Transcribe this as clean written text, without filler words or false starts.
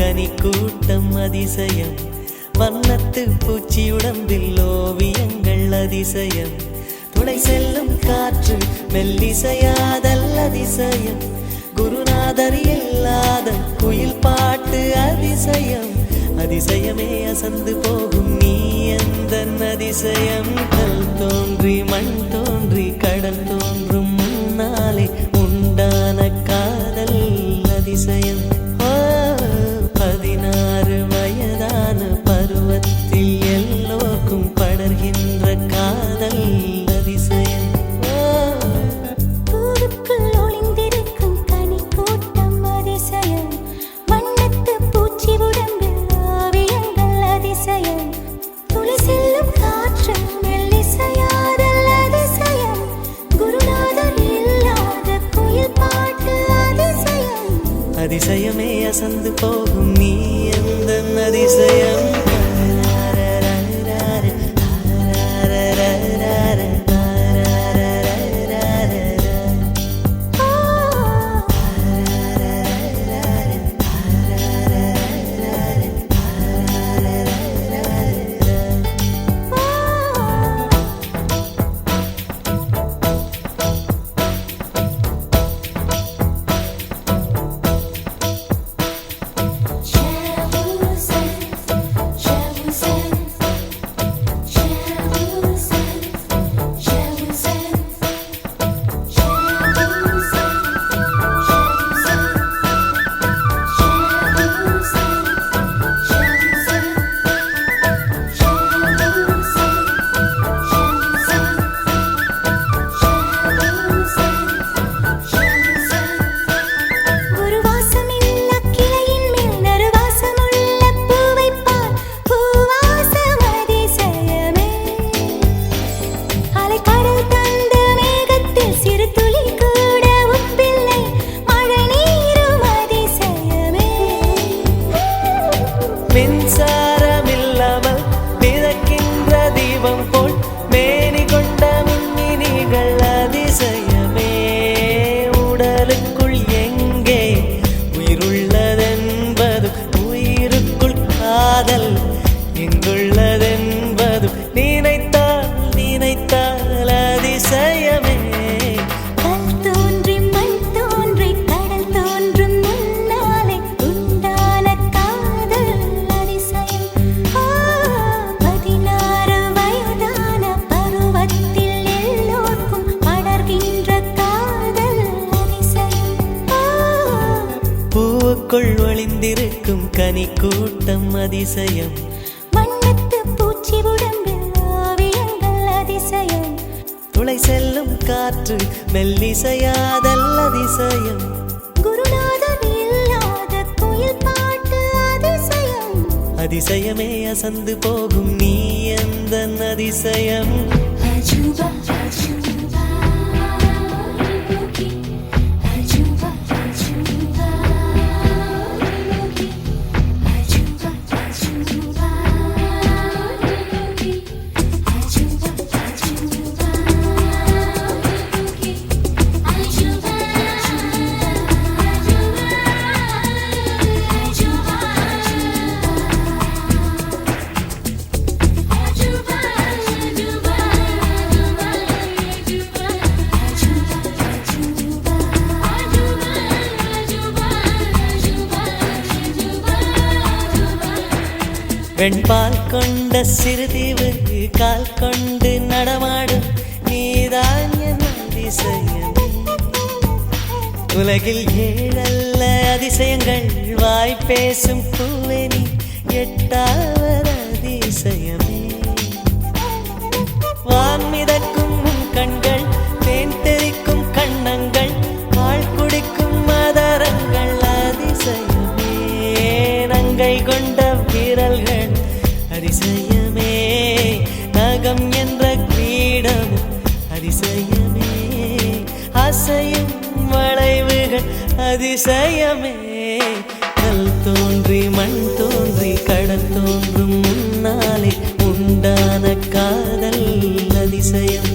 கனி கூட்டம் அதிசயம். வண்ணத்து பூச்சி உடம்பில் ஓவியங்கள் அதிசயம். துளை செல்லும் காற்று மெல்லிசையாதல் அதிசயம். குருநாதர் இல்லாத குயில் பாட்டு அதிசயம். அதிசயமே அசந்து போகும் நீ எந்த அதிசயம். கல் தோன்றி மண் தோன்றி கடல் தோன்றும் முன்னாலே உண்டான காதல் அதிசயம். 16 வயதான பருவத்தில் எல்லோருக்கும் படர்கின்ற காதல் அதிசயம். அதிசயமே அசந்து போகும் நீ எந்த அதிசயம். மின்சாரமில்லாமல் மிதக்கின்ற தீபம் போல் மேனி கொண்ட மின்மினிகள் அதிசயமே. உடலுக்குள் எங்கே உயிருள்ளதென்பது உயிருக்குள் காதல் எங்குள்ளதென்பது நினைத்தால் நினைத்தால் அதிசயமே. பூவுக்குள் ஒளிந்திருக்கும் கனி கூட்டம் அதிசயம். வண்ணத்து பூச்சி உடம்பில் ஓவியங்கள் அதிசயம். துளை செல்லும் காற்று மெல்லிசையாதல் அதிசயம். குருநாதர் இல்லாத குயில் பாட்டு அதிசயம். அதிசயமே அசந்து போகும் நீ எந்த அதிசயம். அஜூபா வெண்பால் கொண்ட சிறுதீவு கால் கொண்டு நடமாடும் நீதான் என் அதிசயம். உலகில் 7 அதிசயங்கள் வாய் பேசும் பூவெனி 8வது அதிசயமே. வான் மிதக்கும் கண்கள் தேன் தெறிக்கும் கண்ணங்கள் பால் குடிக்கும் மதரங்கள் அதிசயமே. நங்கை கொண்ட விரல்கள் அதிசயமே. நகம் என்ற கிரீடம் அதிசயமே. அசையும் வளைவுகள் அதிசயமே. கல் தோன்றி மண் தோன்றி கடல் தோன்றும் முன்னாலே உண்டான காதல் அதிசயம்.